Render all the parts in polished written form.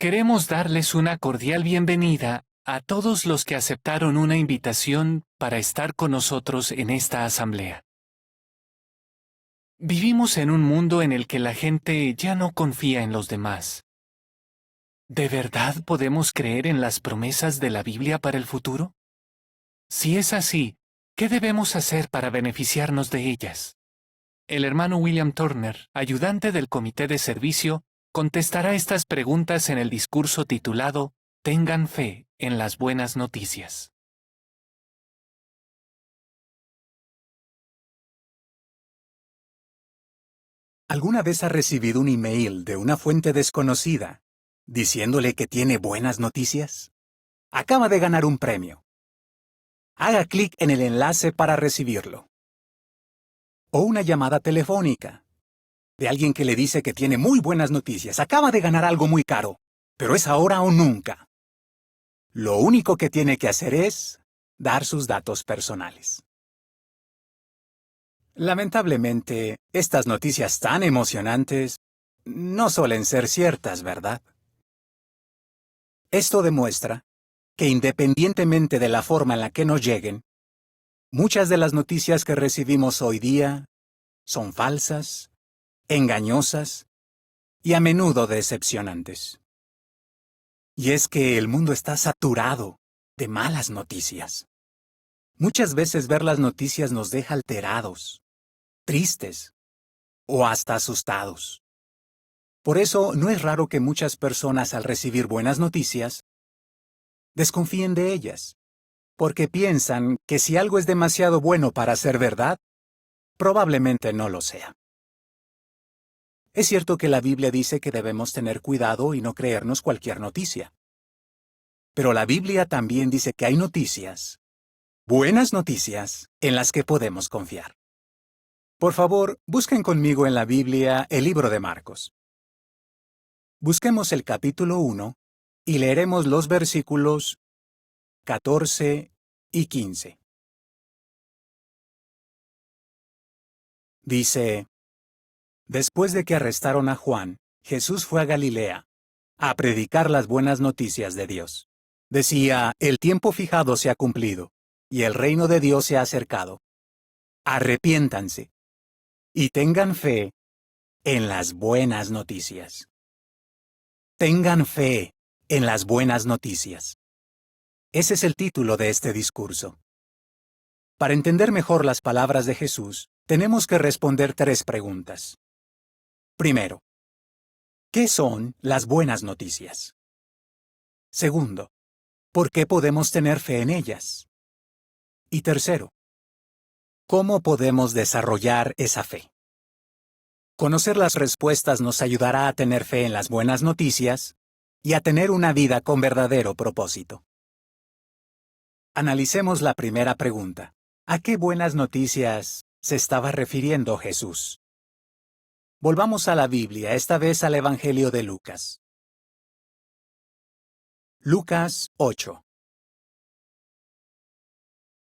Queremos darles una cordial bienvenida a todos los que aceptaron una invitación para estar con nosotros en esta asamblea. Vivimos en un mundo en el que la gente ya no confía en los demás. ¿De verdad podemos creer en las promesas de la Biblia para el futuro? Si es así, ¿qué debemos hacer para beneficiarnos de ellas? El hermano William Turner, ayudante del Comité de Servicio, contestará estas preguntas en el discurso titulado Tengan fe en las buenas noticias. ¿Alguna vez ha recibido un email de una fuente desconocida diciéndole que tiene buenas noticias? Acaba de ganar un premio. Haga clic en el enlace para recibirlo. O una llamada telefónica de alguien que le dice que tiene muy buenas noticias. Acaba de ganar algo muy caro, pero es ahora o nunca. Lo único que tiene que hacer es dar sus datos personales. Lamentablemente, estas noticias tan emocionantes no suelen ser ciertas, ¿verdad? Esto demuestra que independientemente de la forma en la que nos lleguen, muchas de las noticias que recibimos hoy día son falsas, engañosas y a menudo decepcionantes. Y es que el mundo está saturado de malas noticias. Muchas veces ver las noticias nos deja alterados, tristes o hasta asustados. Por eso no es raro que muchas personas al recibir buenas noticias desconfíen de ellas, porque piensan que si algo es demasiado bueno para ser verdad, probablemente no lo sea. Es cierto que la Biblia dice que debemos tener cuidado y no creernos cualquier noticia. Pero la Biblia también dice que hay noticias, buenas noticias, en las que podemos confiar. Por favor, busquen conmigo en la Biblia el libro de Marcos. Busquemos el capítulo 1 y leeremos los versículos 14 y 15. Dice: Después de que arrestaron a Juan, Jesús fue a Galilea a predicar las buenas noticias de Dios. Decía: el tiempo fijado se ha cumplido, y el reino de Dios se ha acercado. Arrepiéntanse y tengan fe en las buenas noticias. Tengan fe en las buenas noticias. Ese es el título de este discurso. Para entender mejor las palabras de Jesús, tenemos que responder 3 preguntas. Primero, ¿qué son las buenas noticias? Segundo, ¿por qué podemos tener fe en ellas? Y tercero, ¿cómo podemos desarrollar esa fe? Conocer las respuestas nos ayudará a tener fe en las buenas noticias y a tener una vida con verdadero propósito. Analicemos la primera pregunta. ¿A qué buenas noticias se estaba refiriendo Jesús? Volvamos a la Biblia, esta vez al Evangelio de Lucas. Lucas 8.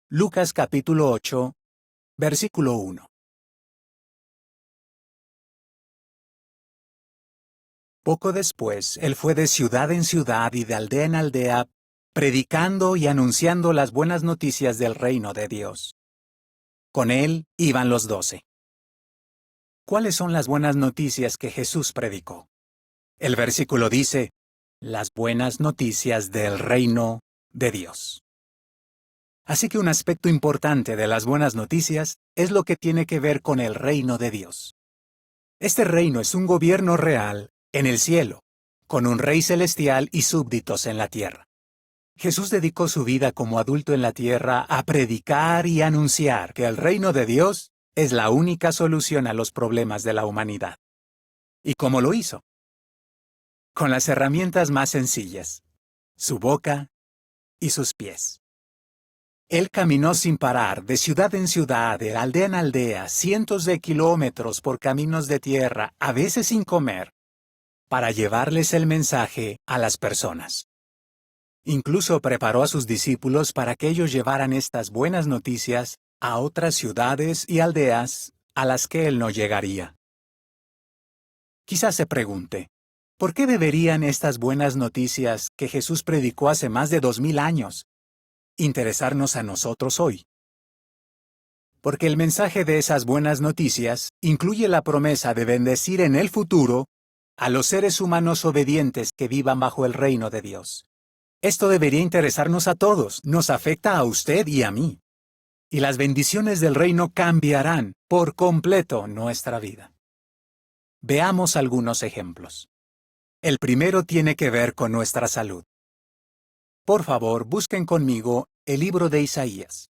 Lucas capítulo 8, versículo 1. Poco después, él fue de ciudad en ciudad y de aldea en aldea, predicando y anunciando las buenas noticias del reino de Dios. Con él iban los 12. ¿Cuáles son las buenas noticias que Jesús predicó? El versículo dice: las buenas noticias del reino de Dios. Así que un aspecto importante de las buenas noticias es lo que tiene que ver con el reino de Dios. Este reino es un gobierno real en el cielo, con un rey celestial y súbditos en la tierra. Jesús dedicó su vida como adulto en la tierra a predicar y anunciar que el reino de Dios es la única solución a los problemas de la humanidad. ¿Y cómo lo hizo? Con las herramientas más sencillas: su boca y sus pies. Él caminó sin parar, de ciudad en ciudad, de aldea en aldea, cientos de kilómetros por caminos de tierra, a veces sin comer, para llevarles el mensaje a las personas. Incluso preparó a sus discípulos para que ellos llevaran estas buenas noticias a otras ciudades y aldeas a las que él no llegaría. Quizás se pregunte, ¿Por qué deberían estas buenas noticias que Jesús predicó hace más de 2000 años interesarnos a nosotros hoy? Porque el mensaje de esas buenas noticias incluye la promesa de bendecir en el futuro a los seres humanos obedientes que vivan bajo el reino de Dios. Esto debería interesarnos a todos, nos afecta a usted y a mí. Y las bendiciones del reino cambiarán por completo nuestra vida. Veamos algunos ejemplos. El primero tiene que ver con nuestra salud. Por favor, busquen conmigo el libro de Isaías.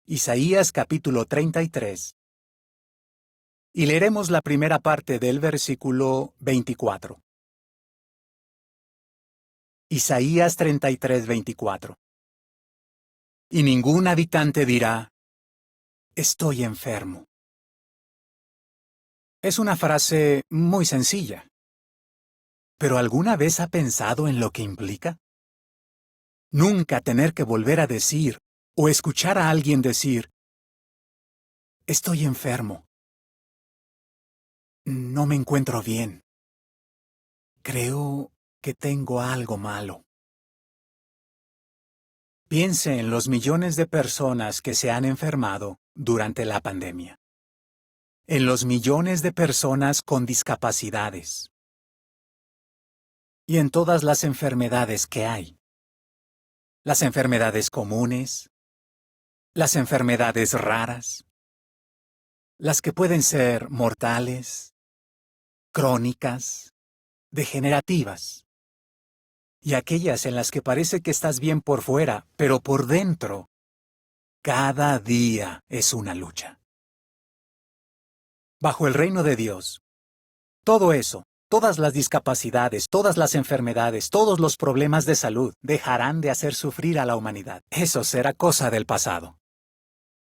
Isaías capítulo 33. Y leeremos la primera parte del versículo 24. Isaías 33, 24. Y ningún habitante dirá, estoy enfermo. Es una frase muy sencilla. ¿Pero alguna vez ha pensado en lo que implica? Nunca tener que volver a decir o escuchar a alguien decir, estoy enfermo. No me encuentro bien. Creo que tengo algo malo. Piense en los millones de personas que se han enfermado durante la pandemia. En los millones de personas con discapacidades. Y en todas las enfermedades que hay. Las enfermedades comunes, las enfermedades raras, las que pueden ser mortales, crónicas, degenerativas, y aquellas en las que parece que estás bien por fuera, pero por dentro, cada día es una lucha. Bajo el reino de Dios, todo eso, todas las discapacidades, todas las enfermedades, todos los problemas de salud dejarán de hacer sufrir a la humanidad. Eso será cosa del pasado.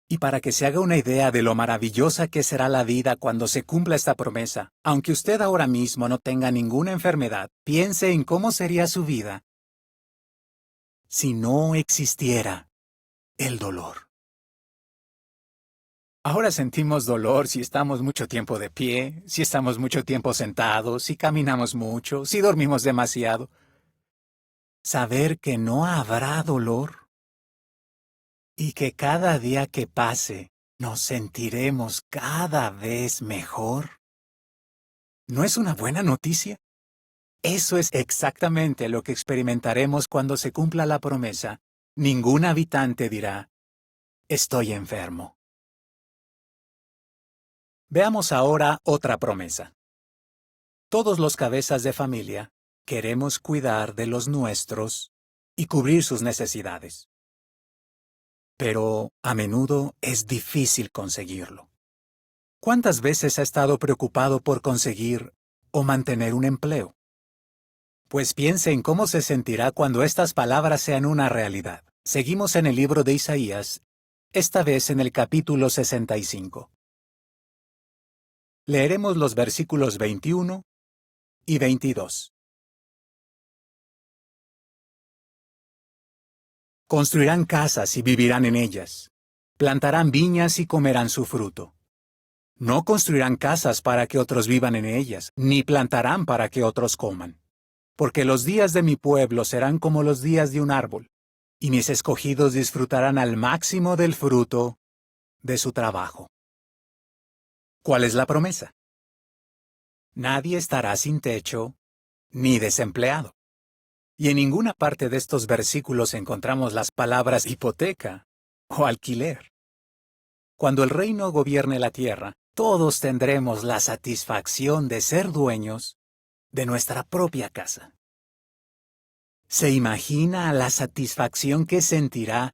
Y para que se haga una idea de lo maravillosa que será la vida cuando se cumpla esta promesa, aunque usted ahora mismo no tenga ninguna enfermedad, piense en cómo sería su vida si no existiera el dolor. Ahora sentimos dolor si estamos mucho tiempo de pie, si estamos mucho tiempo sentados, si caminamos mucho, si dormimos demasiado. Saber que no habrá dolor y que cada día que pase nos sentiremos cada vez mejor. ¿No es una buena noticia? Eso es exactamente lo que experimentaremos cuando se cumpla la promesa. Ningún habitante dirá, estoy enfermo. Veamos ahora otra promesa. Todos los cabezas de familia queremos cuidar de los nuestros y cubrir sus necesidades. Pero a menudo es difícil conseguirlo. ¿Cuántas veces ha estado preocupado por conseguir o mantener un empleo? Pues piense en cómo se sentirá cuando estas palabras sean una realidad. Seguimos en el libro de Isaías, esta vez en el capítulo 65. Leeremos los versículos 21 y 22. Construirán casas y vivirán en ellas. Plantarán viñas y comerán su fruto. No construirán casas para que otros vivan en ellas, ni plantarán para que otros coman. Porque los días de mi pueblo serán como los días de un árbol, y mis escogidos disfrutarán al máximo del fruto de su trabajo. ¿Cuál es la promesa? Nadie estará sin techo ni desempleado. Y en ninguna parte de estos versículos encontramos las palabras hipoteca o alquiler. Cuando el reino gobierne la tierra, todos tendremos la satisfacción de ser dueños de nuestra propia casa. ¿Se imagina la satisfacción que sentirá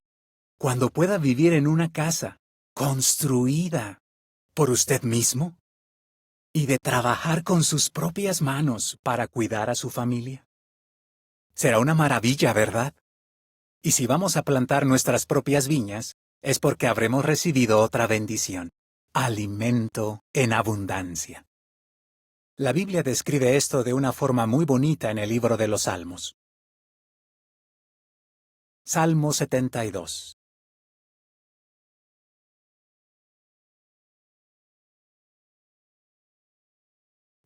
cuando pueda vivir en una casa construida por usted mismo y de trabajar con sus propias manos para cuidar a su familia? Será una maravilla, ¿verdad? Y si vamos a plantar nuestras propias viñas, es porque habremos recibido otra bendición: alimento en abundancia. La Biblia describe esto de una forma muy bonita en el libro de los Salmos. Salmo 72.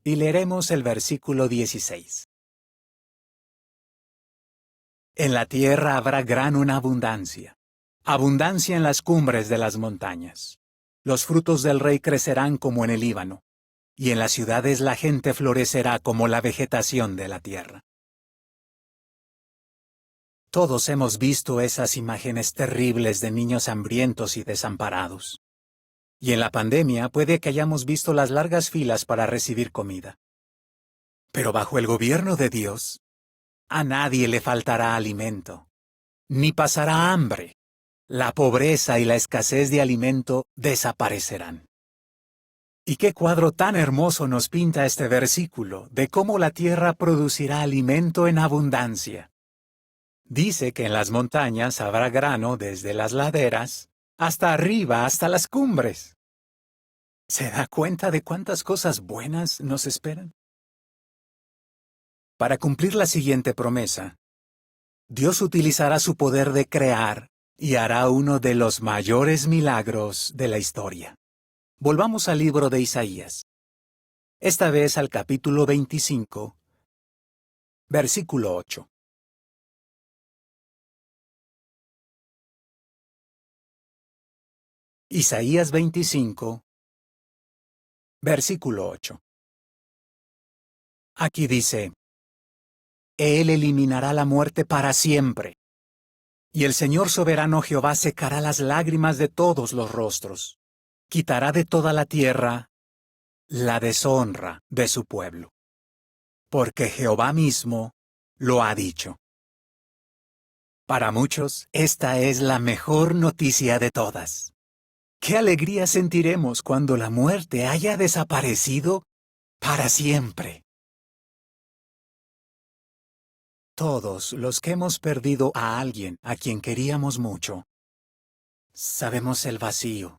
y leeremos el versículo 16. En la tierra habrá grano en abundancia, abundancia en las cumbres de las montañas. Los frutos del rey crecerán como en el Líbano, y en las ciudades la gente florecerá como la vegetación de la tierra. Todos hemos visto esas imágenes terribles de niños hambrientos y desamparados. Y en la pandemia puede que hayamos visto las largas filas para recibir comida. Pero bajo el gobierno de Dios, a nadie le faltará alimento, ni pasará hambre. La pobreza y la escasez de alimento desaparecerán. Y qué cuadro tan hermoso nos pinta este versículo de cómo la tierra producirá alimento en abundancia. Dice que en las montañas habrá grano desde las laderas hasta arriba, hasta las cumbres. ¿Se da cuenta de cuántas cosas buenas nos esperan? Para cumplir la siguiente promesa, Dios utilizará su poder de crear y hará uno de los mayores milagros de la historia. Volvamos al libro de Isaías. Esta vez al capítulo 25, versículo 8. Isaías 25, versículo 8. Aquí dice: Él eliminará la muerte para siempre, y el Señor soberano Jehová secará las lágrimas de todos los rostros, quitará de toda la tierra la deshonra de su pueblo, porque Jehová mismo lo ha dicho. Para muchos, esta es la mejor noticia de todas. ¡Qué alegría sentiremos cuando la muerte haya desaparecido para siempre! Todos los que hemos perdido a alguien a quien queríamos mucho, sabemos el vacío,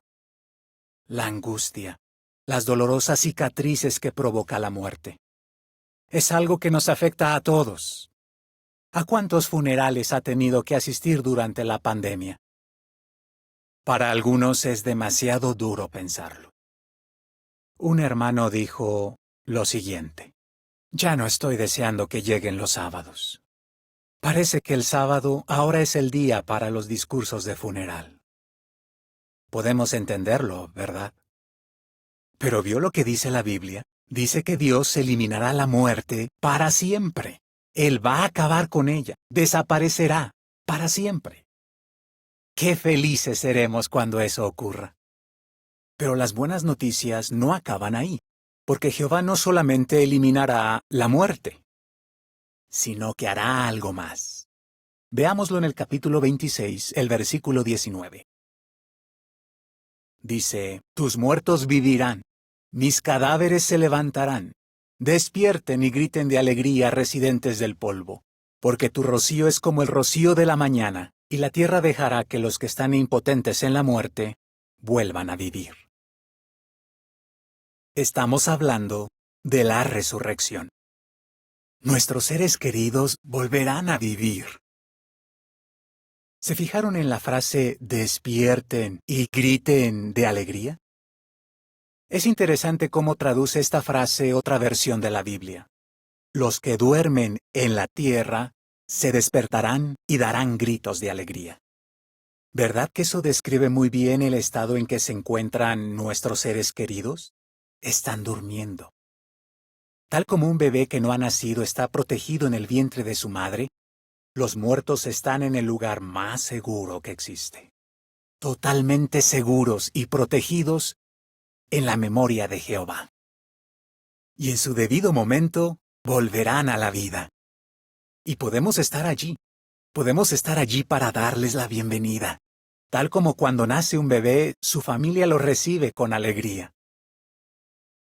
la angustia, las dolorosas cicatrices que provoca la muerte. Es algo que nos afecta a todos. ¿A cuántos funerales ha tenido que asistir durante la pandemia? Para algunos es demasiado duro pensarlo. Un hermano dijo lo siguiente: ya no estoy deseando que lleguen los sábados. Parece que el sábado ahora es el día para los discursos de funeral. Podemos entenderlo, ¿verdad? Pero ¿vio lo que dice la Biblia? Dice que Dios eliminará la muerte para siempre. Él va a acabar con ella, desaparecerá para siempre. ¡Qué felices seremos cuando eso ocurra! Pero las buenas noticias no acaban ahí, porque Jehová no solamente eliminará la muerte, sino que hará algo más. Veámoslo en el capítulo 26, el versículo 19. Dice: tus muertos vivirán, mis cadáveres se levantarán. Despierten y griten de alegría, residentes del polvo, porque tu rocío es como el rocío de la mañana, y la tierra dejará que los que están impotentes en la muerte vuelvan a vivir. Estamos hablando de la resurrección. Nuestros seres queridos volverán a vivir. ¿Se fijaron en la frase despierten y griten de alegría? Es interesante cómo traduce esta frase otra versión de la Biblia. Los que duermen en la tierra se despertarán y darán gritos de alegría. ¿Verdad que eso describe muy bien el estado en que se encuentran nuestros seres queridos? Están durmiendo. Tal como un bebé que no ha nacido está protegido en el vientre de su madre, los muertos están en el lugar más seguro que existe. Totalmente seguros y protegidos en la memoria de Jehová. Y en su debido momento volverán a la vida. Y podemos estar allí para darles la bienvenida. Tal como cuando nace un bebé, su familia lo recibe con alegría.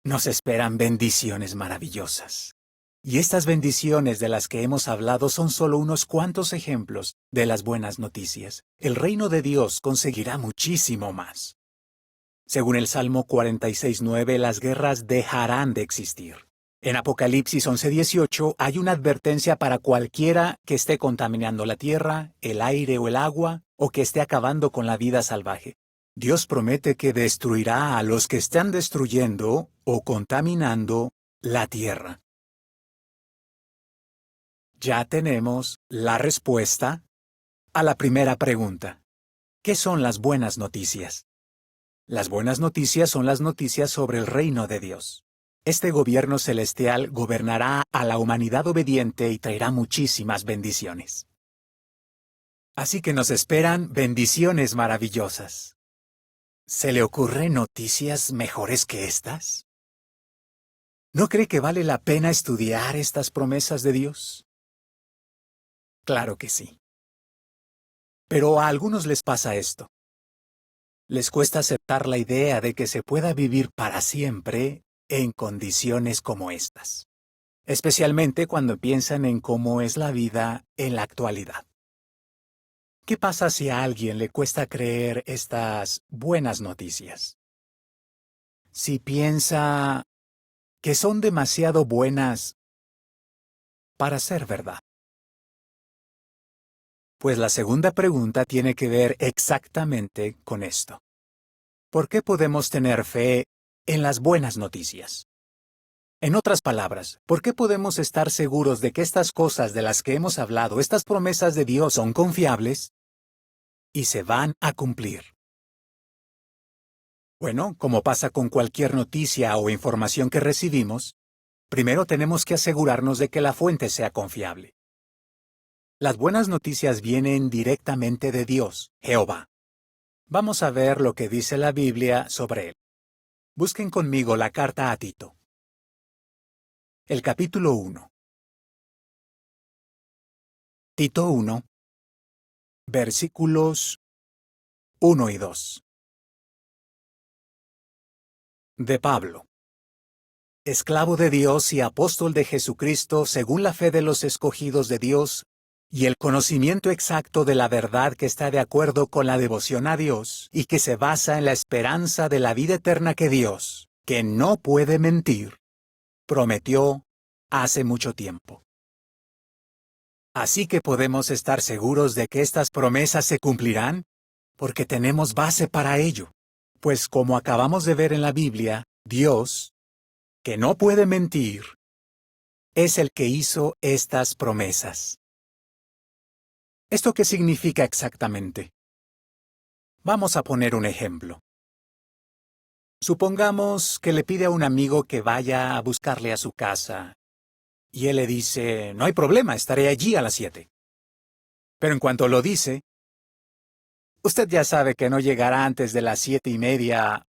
Nos esperan bendiciones maravillosas. Y estas bendiciones de las que hemos hablado son solo unos cuantos ejemplos de las buenas noticias. El reino de Dios conseguirá muchísimo más. Según el Salmo 46:9, las guerras dejarán de existir. En Apocalipsis 11:18 hay una advertencia para cualquiera que esté contaminando la tierra, el aire o el agua, o que esté acabando con la vida salvaje. Dios promete que destruirá a los que están destruyendo o contaminando la tierra. Ya tenemos la respuesta a la primera pregunta. ¿Qué son las buenas noticias? Las buenas noticias son las noticias sobre el reino de Dios. Este gobierno celestial gobernará a la humanidad obediente y traerá muchísimas bendiciones. Así que nos esperan bendiciones maravillosas. ¿Se le ocurren noticias mejores que estas? ¿No cree que vale la pena estudiar estas promesas de Dios? Claro que sí. Pero a algunos les pasa esto. Les cuesta aceptar la idea de que se pueda vivir para siempre en condiciones como estas, especialmente cuando piensan en cómo es la vida en la actualidad. ¿Qué pasa si a alguien le cuesta creer estas buenas noticias? Si piensa que son demasiado buenas para ser verdad. Pues la segunda pregunta tiene que ver exactamente con esto. ¿Por qué podemos tener fe en las buenas noticias? En otras palabras, ¿por qué podemos estar seguros de que estas cosas de las que hemos hablado, estas promesas de Dios, son confiables y se van a cumplir? Bueno, como pasa con cualquier noticia o información que recibimos, primero tenemos que asegurarnos de que la fuente sea confiable. Las buenas noticias vienen directamente de Dios, Jehová. Vamos a ver lo que dice la Biblia sobre él. Busquen conmigo la carta a Tito. El capítulo 1. Tito 1, versículos 1 y 2. De Pablo, esclavo de Dios y apóstol de Jesucristo según la fe de los escogidos de Dios, y el conocimiento exacto de la verdad que está de acuerdo con la devoción a Dios y que se basa en la esperanza de la vida eterna que Dios, que no puede mentir, prometió hace mucho tiempo. Así que podemos estar seguros de que estas promesas se cumplirán, porque tenemos base para ello. Pues como acabamos de ver en la Biblia, Dios, que no puede mentir, es el que hizo estas promesas. ¿Esto qué significa exactamente? Vamos a poner un ejemplo. Supongamos que le pide a un amigo que vaya a buscarle a su casa, y él le dice, no hay problema, estaré allí a las 7. Pero en cuanto lo dice, usted ya sabe que no llegará antes de las 7:30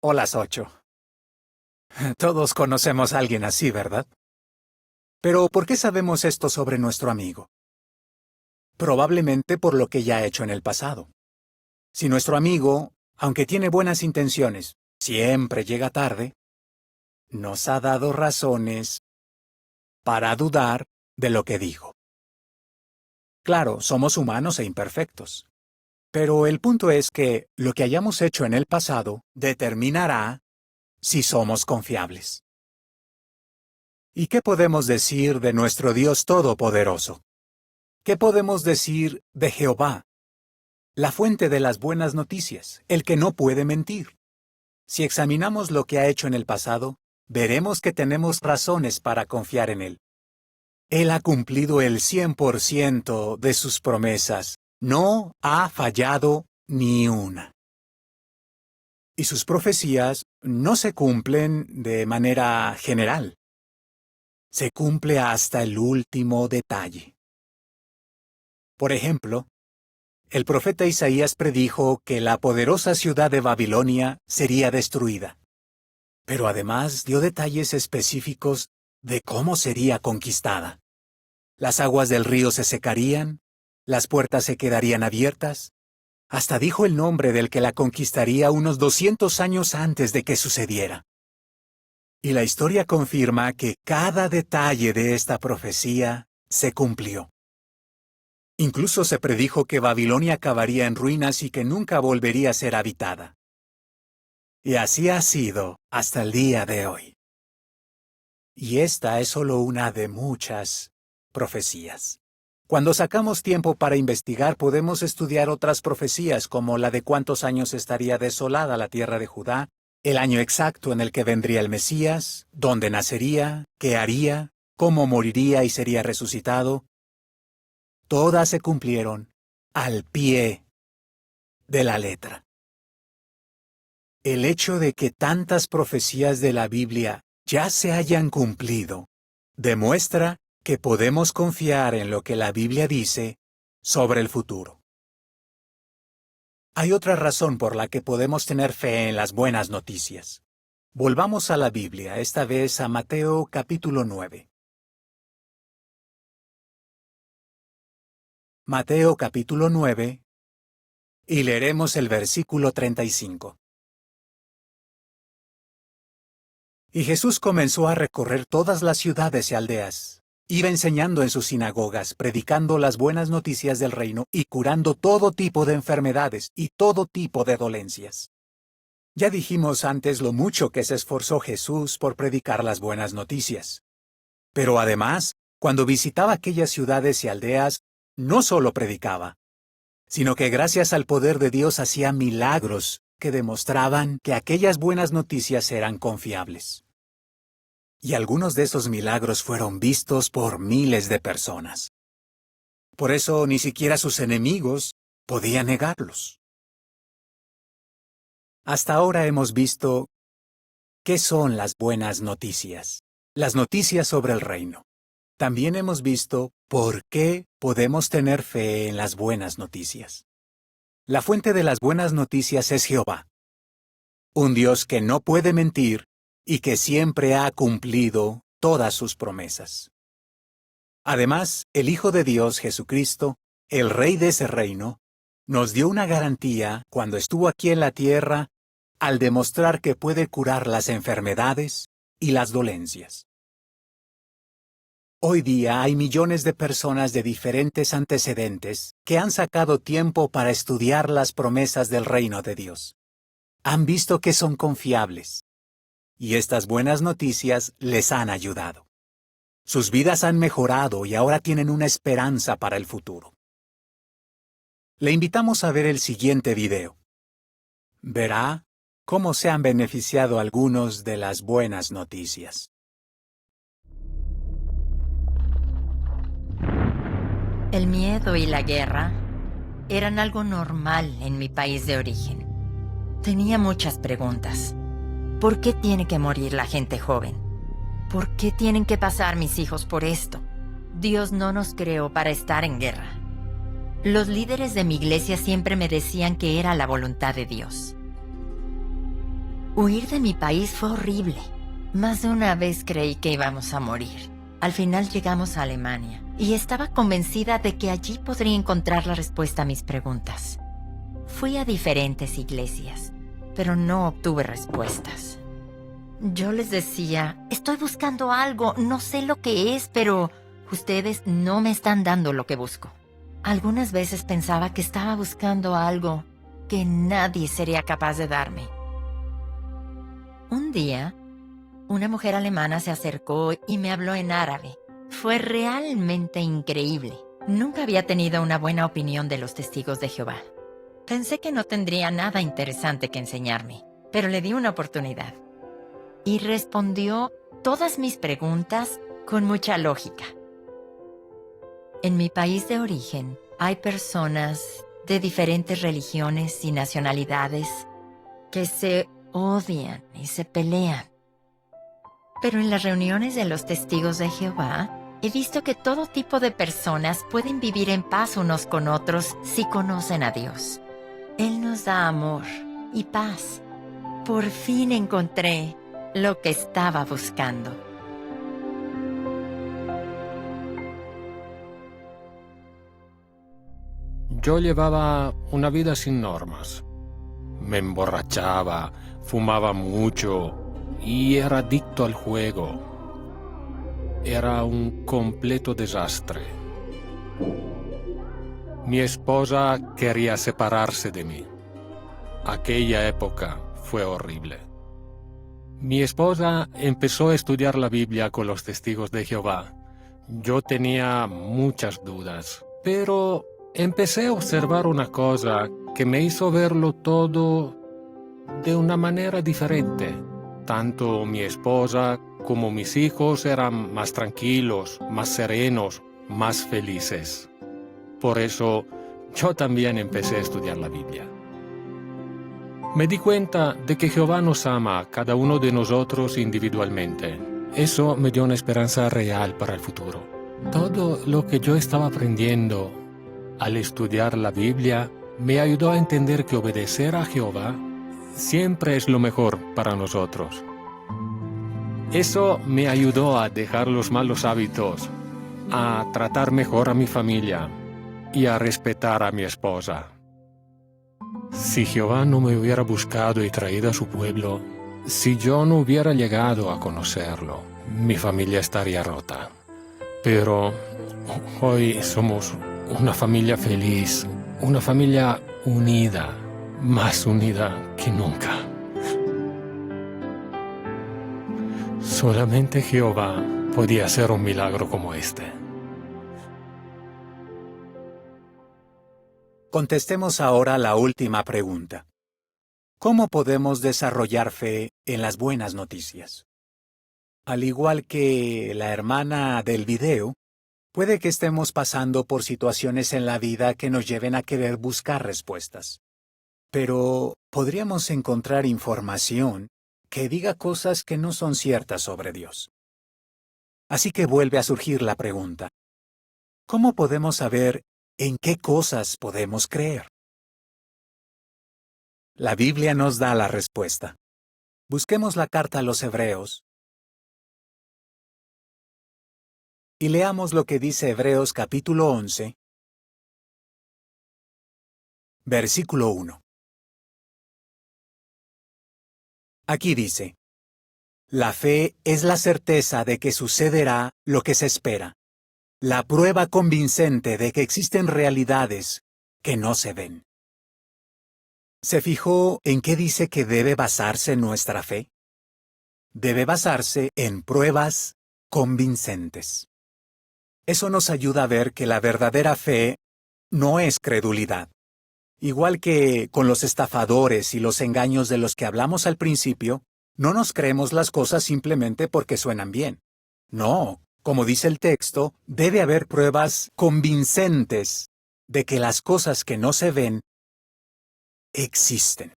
o las 8. Todos conocemos a alguien así, ¿verdad? Pero ¿por qué sabemos esto sobre nuestro amigo? Probablemente por lo que ya ha hecho en el pasado. Si nuestro amigo, aunque tiene buenas intenciones, siempre llega tarde, nos ha dado razones para dudar de lo que dijo. Claro, somos humanos e imperfectos. Pero el punto es que lo que hayamos hecho en el pasado determinará si somos confiables. ¿Y qué podemos decir de nuestro Dios Todopoderoso? ¿Qué podemos decir de Jehová, la fuente de las buenas noticias, el que no puede mentir? Si examinamos lo que ha hecho en el pasado, veremos que tenemos razones para confiar en él. Él ha cumplido el 100% de sus promesas. No ha fallado ni una. Y sus profecías no se cumplen de manera general. Se cumple hasta el último detalle. Por ejemplo, el profeta Isaías predijo que la poderosa ciudad de Babilonia sería destruida. Pero además dio detalles específicos de cómo sería conquistada. Las aguas del río se secarían, las puertas se quedarían abiertas. Hasta dijo el nombre del que la conquistaría unos 200 años antes de que sucediera. Y la historia confirma que cada detalle de esta profecía se cumplió. Incluso se predijo que Babilonia acabaría en ruinas y que nunca volvería a ser habitada. Y así ha sido hasta el día de hoy. Y esta es solo una de muchas profecías. Cuando sacamos tiempo para investigar, podemos estudiar otras profecías como la de cuántos años estaría desolada la tierra de Judá el año exacto en el que vendría el Mesías, dónde nacería, qué haría, cómo moriría y sería resucitado, todas se cumplieron al pie de la letra. El hecho de que tantas profecías de la Biblia ya se hayan cumplido demuestra que podemos confiar en lo que la Biblia dice sobre el futuro. Hay otra razón por la que podemos tener fe en las buenas noticias. Volvamos a la Biblia, esta vez a Mateo capítulo 9. Mateo capítulo 9, y leeremos el versículo 35. Y Jesús comenzó a recorrer todas las ciudades y aldeas. Iba enseñando en sus sinagogas, predicando las buenas noticias del reino y curando todo tipo de enfermedades y todo tipo de dolencias. Ya dijimos antes lo mucho que se esforzó Jesús por predicar las buenas noticias. Pero además, cuando visitaba aquellas ciudades y aldeas, no solo predicaba, sino que gracias al poder de Dios hacía milagros que demostraban que aquellas buenas noticias eran confiables. Y algunos de esos milagros fueron vistos por miles de personas. Por eso ni siquiera sus enemigos podían negarlos. Hasta ahora hemos visto qué son las buenas noticias, las noticias sobre el reino. También hemos visto por qué podemos tener fe en las buenas noticias. La fuente de las buenas noticias es Jehová, un Dios que no puede mentir y que siempre ha cumplido todas sus promesas. Además, el Hijo de Dios, Jesucristo, el Rey de ese reino, nos dio una garantía cuando estuvo aquí en la tierra al demostrar que puede curar las enfermedades y las dolencias. Hoy día hay millones de personas de diferentes antecedentes que han sacado tiempo para estudiar las promesas del reino de Dios. Han visto que son confiables. Y estas buenas noticias les han ayudado. Sus vidas han mejorado y ahora tienen una esperanza para el futuro. Le invitamos a ver el siguiente video. Verá cómo se han beneficiado algunos de las buenas noticias. El miedo y la guerra eran algo normal en mi país de origen. Tenía muchas preguntas. ¿Por qué tiene que morir la gente joven? ¿Por qué tienen que pasar mis hijos por esto? Dios no nos creó para estar en guerra. Los líderes de mi iglesia siempre me decían que era la voluntad de Dios. Huir de mi país fue horrible. Más de una vez creí que íbamos a morir. Al final llegamos a Alemania y estaba convencida de que allí podría encontrar la respuesta a mis preguntas. Fui a diferentes iglesias, pero no obtuve respuestas. Yo les decía, estoy buscando algo, no sé lo que es, pero ustedes no me están dando lo que busco. Algunas veces pensaba que estaba buscando algo que nadie sería capaz de darme. Un día, una mujer alemana se acercó y me habló en árabe. Fue realmente increíble. Nunca había tenido una buena opinión de los testigos de Jehová. Pensé que no tendría nada interesante que enseñarme, pero le di una oportunidad. Y respondió todas mis preguntas con mucha lógica. En mi país de origen hay personas de diferentes religiones y nacionalidades que se odian y se pelean. Pero en las reuniones de los testigos de Jehová, he visto que todo tipo de personas pueden vivir en paz unos con otros si conocen a Dios. Él nos da amor y paz. Por fin encontré lo que estaba buscando. Yo llevaba una vida sin normas. Me emborrachaba, fumaba mucho y era adicto al juego. Era un completo desastre. Mi esposa quería separarse de mí. Aquella época fue horrible. Mi esposa empezó a estudiar la Biblia con los testigos de Jehová. Yo tenía muchas dudas, pero empecé a observar una cosa que me hizo verlo todo de una manera diferente. Tanto mi esposa como mis hijos eran más tranquilos, más serenos, más felices. Por eso, yo también empecé a estudiar la Biblia. Me di cuenta de que Jehová nos ama a cada uno de nosotros individualmente. Eso me dio una esperanza real para el futuro. Todo lo que yo estaba aprendiendo al estudiar la Biblia me ayudó a entender que obedecer a Jehová siempre es lo mejor para nosotros. Eso me ayudó a dejar los malos hábitos, a tratar mejor a mi familia y a respetar a mi esposa. Si Jehová no me hubiera buscado y traído a su pueblo, si yo no hubiera llegado a conocerlo, mi familia estaría rota. Pero hoy somos una familia feliz, una familia unida, más unida que nunca. Solamente Jehová podía hacer un milagro como este. Contestemos ahora la última pregunta. ¿Cómo podemos desarrollar fe en las buenas noticias? Al igual que la hermana del video, puede que estemos pasando por situaciones en la vida que nos lleven a querer buscar respuestas. Pero podríamos encontrar información que diga cosas que no son ciertas sobre Dios. Así que vuelve a surgir la pregunta: ¿cómo podemos saber en qué cosas podemos creer? La Biblia nos da la respuesta. Busquemos la carta a los Hebreos y leamos lo que dice Hebreos capítulo 11, versículo 1. Aquí dice: la fe es la certeza de que sucederá lo que se espera, la prueba convincente de que existen realidades que no se ven. ¿Se fijó en qué dice que debe basarse nuestra fe? Debe basarse en pruebas convincentes. Eso nos ayuda a ver que la verdadera fe no es credulidad. Igual que con los estafadores y los engaños de los que hablamos al principio, no nos creemos las cosas simplemente porque suenan bien. No, como dice el texto, debe haber pruebas convincentes de que las cosas que no se ven existen.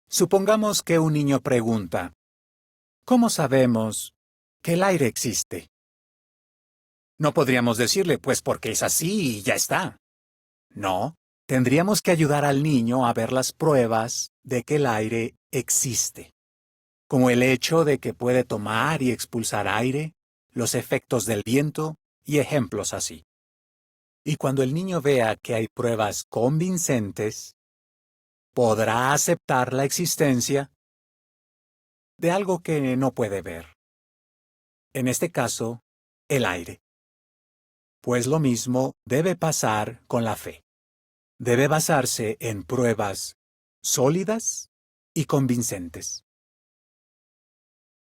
Supongamos que un niño pregunta: ¿cómo sabemos que el aire existe? No podríamos decirle, pues porque es así y ya está. No, tendríamos que ayudar al niño a ver las pruebas de que el aire existe, como el hecho de que puede tomar y expulsar aire, los efectos del viento y ejemplos así. Y cuando el niño vea que hay pruebas convincentes, podrá aceptar la existencia de algo que no puede ver. En este caso, el aire. Pues lo mismo debe pasar con la fe. Debe basarse en pruebas sólidas y convincentes.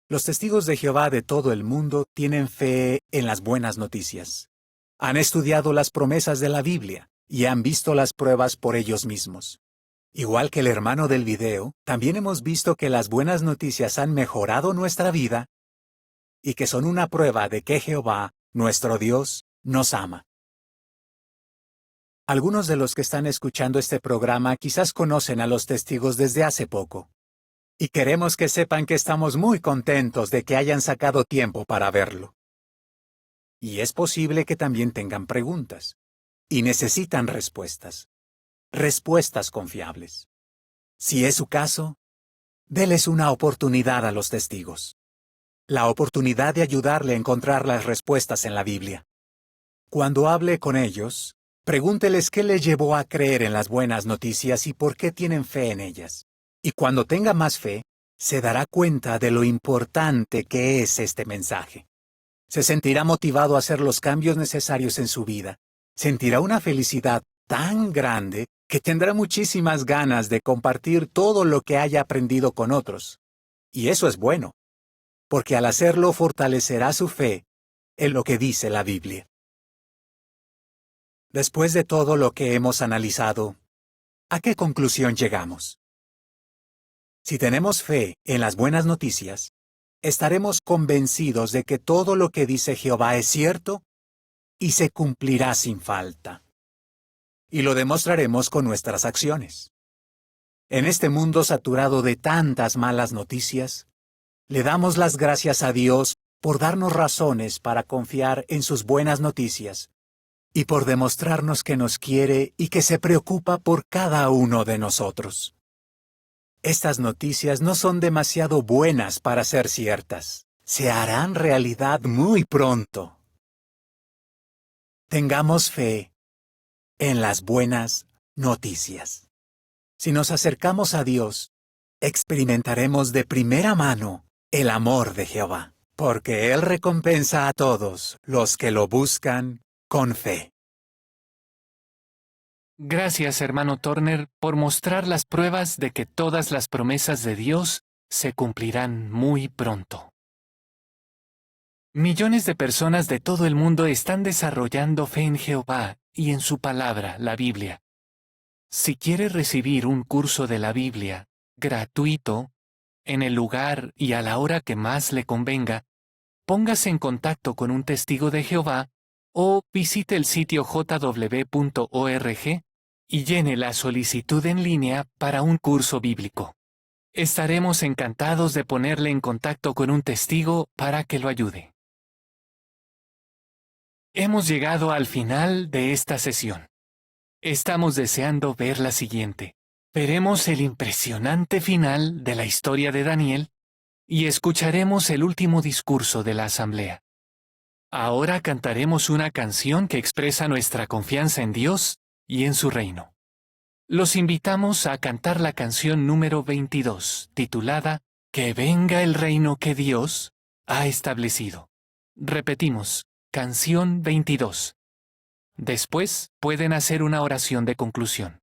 Los testigos de Jehová de todo el mundo tienen fe en las buenas noticias. Han estudiado las promesas de la Biblia y han visto las pruebas por ellos mismos. Igual que el hermano del video, también hemos visto que las buenas noticias han mejorado nuestra vida y que son una prueba de que Jehová, nuestro Dios, nos ama. Algunos de los que están escuchando este programa quizás conocen a los testigos desde hace poco. Y queremos que sepan que estamos muy contentos de que hayan sacado tiempo para verlo. Y es posible que también tengan preguntas. Y necesitan respuestas. Respuestas confiables. Si es su caso, déles una oportunidad a los testigos. La oportunidad de ayudarle a encontrar las respuestas en la Biblia. Cuando hable con ellos, pregúnteles qué les llevó a creer en las buenas noticias y por qué tienen fe en ellas. Y cuando tenga más fe, se dará cuenta de lo importante que es este mensaje. Se sentirá motivado a hacer los cambios necesarios en su vida. Sentirá una felicidad tan grande que tendrá muchísimas ganas de compartir todo lo que haya aprendido con otros. Y eso es bueno, porque al hacerlo fortalecerá su fe en lo que dice la Biblia. Después de todo lo que hemos analizado, ¿a qué conclusión llegamos? Si tenemos fe en las buenas noticias, estaremos convencidos de que todo lo que dice Jehová es cierto y se cumplirá sin falta. Y lo demostraremos con nuestras acciones. En este mundo saturado de tantas malas noticias, le damos las gracias a Dios por darnos razones para confiar en sus buenas noticias y por demostrarnos que nos quiere y que se preocupa por cada uno de nosotros. Estas noticias no son demasiado buenas para ser ciertas. Se harán realidad muy pronto. Tengamos fe en las buenas noticias. Si nos acercamos a Dios, experimentaremos de primera mano el amor de Jehová, porque Él recompensa a todos los que lo buscan con fe. Gracias, hermano Turner, por mostrar las pruebas de que todas las promesas de Dios se cumplirán muy pronto. Millones de personas de todo el mundo están desarrollando fe en Jehová y en su palabra, la Biblia. Si quiere recibir un curso de la Biblia, gratuito, en el lugar y a la hora que más le convenga, póngase en contacto con un testigo de Jehová o visite el sitio jw.org y llene la solicitud en línea para un curso bíblico. Estaremos encantados de ponerle en contacto con un testigo para que lo ayude. Hemos llegado al final de esta sesión. Estamos deseando ver la siguiente. Veremos el impresionante final de la historia de Daniel y escucharemos el último discurso de la asamblea. Ahora cantaremos una canción que expresa nuestra confianza en Dios y en su reino. Los invitamos a cantar la canción número 22, titulada Que venga el reino que Dios ha establecido. Repetimos, canción 22. Después pueden hacer una oración de conclusión.